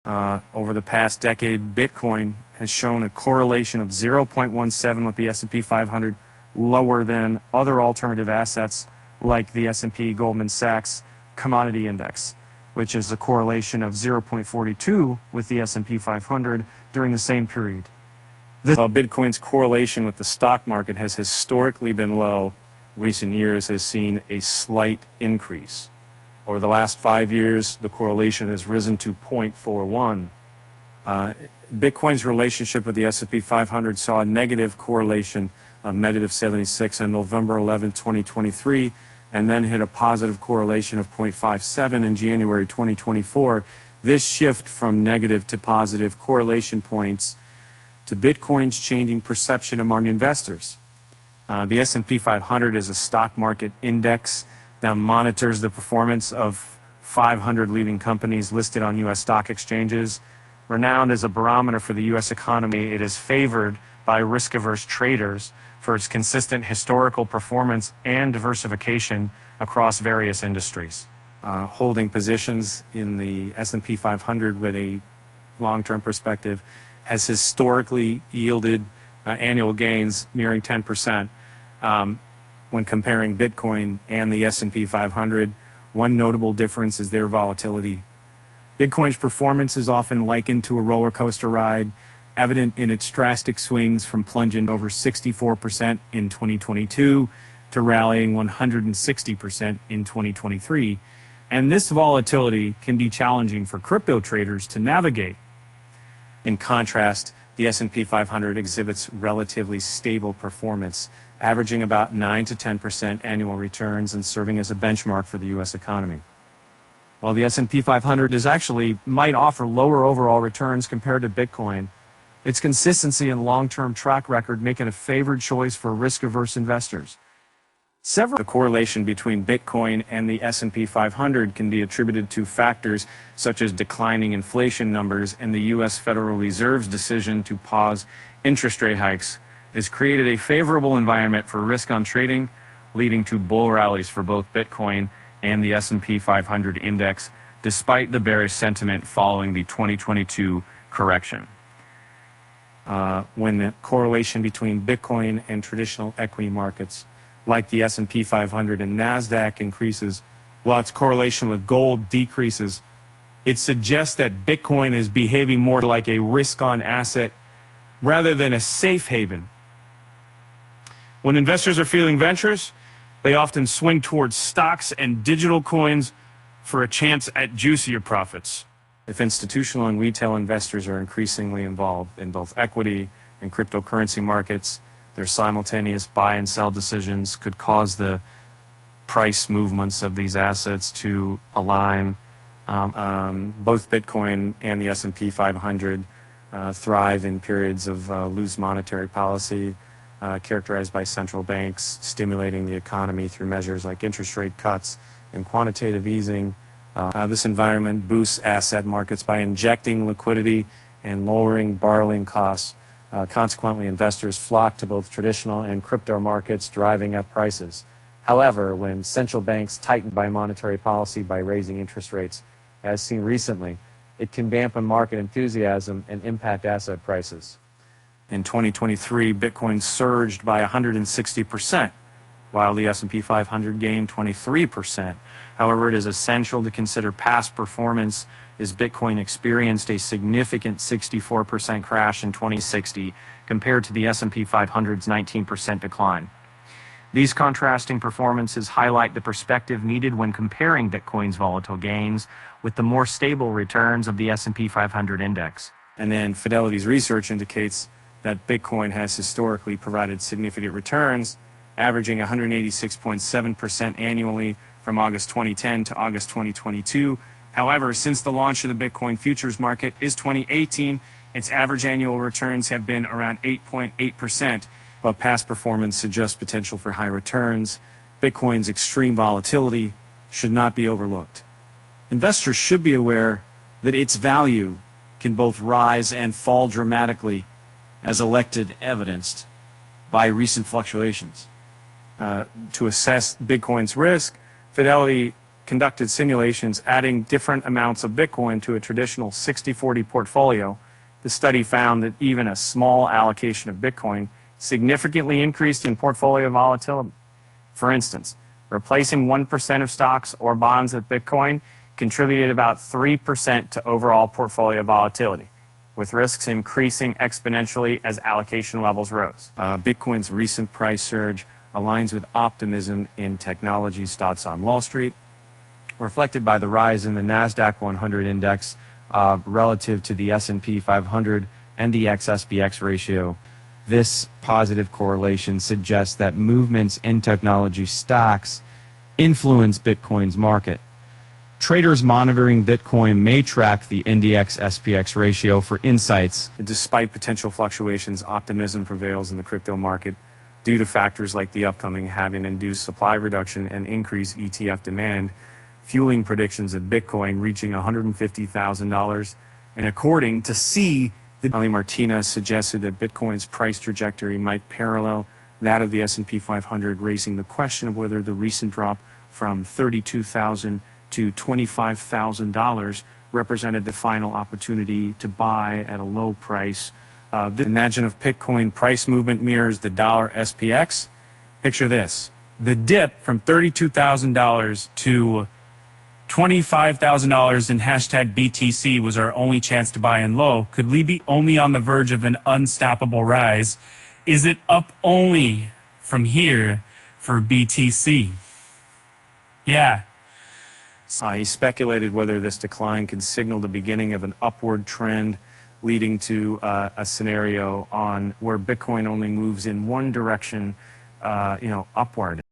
Over the past decade, Bitcoin has shown a correlation of 0.17 with the S&P 500, lower than other alternative assets like the S&P Goldman Sachs Commodity Index, which is a correlation of 0.42 with the S&P 500 during the same period. Bitcoin's correlation with the stock market has historically been low. Recent years has seen a slight increase. Over the last 5 years, the correlation has risen to 0.41. Bitcoin's relationship with the S&P 500 saw a negative correlation of -76 on November 11, 2023, and then hit a positive correlation of 0.57 in January 2024. This shift from negative to positive correlation points to Bitcoin's changing perception among investors. The S&P 500 is a stock market index that monitors the performance of 500 leading companies listed on U.S. stock exchanges. Renowned as a barometer for the U.S. economy, it is favored by risk-averse traders for its consistent historical performance and diversification across various industries. Holding positions in the S&P 500 with a long-term perspective has historically yielded annual gains nearing 10%. When comparing Bitcoin and the S&P 500, one notable difference is their volatility. Bitcoin's performance is often likened to a roller coaster ride, evident in its drastic swings from plunging over 64% in 2022 to rallying 160% in 2023. And this volatility can be challenging for crypto traders to navigate. In contrast, the S&P 500 exhibits relatively stable performance, averaging about 9 to 10% annual returns and serving as a benchmark for the U.S. economy. While the S&P 500 might offer lower overall returns compared to Bitcoin, its consistency and long-term track record make it a favored choice for risk-averse investors. The correlation between Bitcoin and the S&P 500 can be attributed to factors such as declining inflation numbers, and the U.S. Federal Reserve's decision to pause interest rate hikes has created a favorable environment for risk on trading, leading to bull rallies for both Bitcoin and the S&P 500 index, despite the bearish sentiment following the 2022 correction. When the correlation between Bitcoin and traditional equity markets like the S&P 500 and NASDAQ increases, while its correlation with gold decreases, it suggests that Bitcoin is behaving more like a risk-on asset rather than a safe haven. When investors are feeling venturous, they often swing towards stocks and digital coins for a chance at juicier profits. If institutional and retail investors are increasingly involved in both equity and cryptocurrency markets, their simultaneous buy and sell decisions could cause the price movements of these assets to align. Both Bitcoin and the S&P 500 thrive in periods of loose monetary policy, characterized by central banks stimulating the economy through measures like interest rate cuts and quantitative easing. This environment boosts asset markets by injecting liquidity and lowering borrowing costs. Consequently, investors flock to both traditional and crypto markets, driving up prices. However, when central banks tighten by monetary policy by raising interest rates, as seen recently, it can dampen market enthusiasm and impact asset prices. In 2023, Bitcoin surged by 160%, while the S&P 500 gained 23%. However, it is essential to consider past performance, as Bitcoin experienced a significant 64% crash in 2060 compared to the S&P 500's 19% decline. These contrasting performances highlight the perspective needed when comparing Bitcoin's volatile gains with the more stable returns of the S&P 500 index. And then Fidelity's research indicates that Bitcoin has historically provided significant returns, averaging 186.7% annually from August 2010 to August 2022. However, since the launch of the Bitcoin futures market is 2018, its average annual returns have been around 8.8%. While past performance suggests potential for high returns, Bitcoin's extreme volatility should not be overlooked. Investors should be aware that its value can both rise and fall dramatically, as evidenced by recent fluctuations. To assess Bitcoin's risk, Fidelity conducted simulations adding different amounts of Bitcoin to a traditional 60-40 portfolio. The study found that even a small allocation of Bitcoin significantly increased in portfolio volatility. For instance, replacing 1% of stocks or bonds with Bitcoin contributed about 3% to overall portfolio volatility, with risks increasing exponentially as allocation levels rose. Bitcoin's recent price surge aligns with optimism in technology stocks on Wall Street, reflected by the rise in the NASDAQ 100 index relative to the S&P 500 and the XSPX ratio. This positive correlation suggests that movements in technology stocks influence Bitcoin's market. Traders monitoring Bitcoin may track the index SPX ratio for insights. Despite potential fluctuations, optimism prevails in the crypto market due to factors like the upcoming halving-induced supply reduction and increased ETF demand, fueling predictions of Bitcoin reaching $150,000. And according to Ali Martinez suggested that Bitcoin's price trajectory might parallel that of the S&P 500, raising the question of whether the recent drop from $32,000 to $25,000 represented the final opportunity to buy at a low price. Imagine if Bitcoin price movement mirrors the dollar SPX. Picture this. The dip from $32,000 to $25,000 in hashtag BTC was our only chance to buy in low. Could we be only on the verge of an unstoppable rise? Is it up only from here for BTC? Yeah. He speculated whether this decline could signal the beginning of an upward trend, leading to a scenario on where Bitcoin only moves in one direction, upward.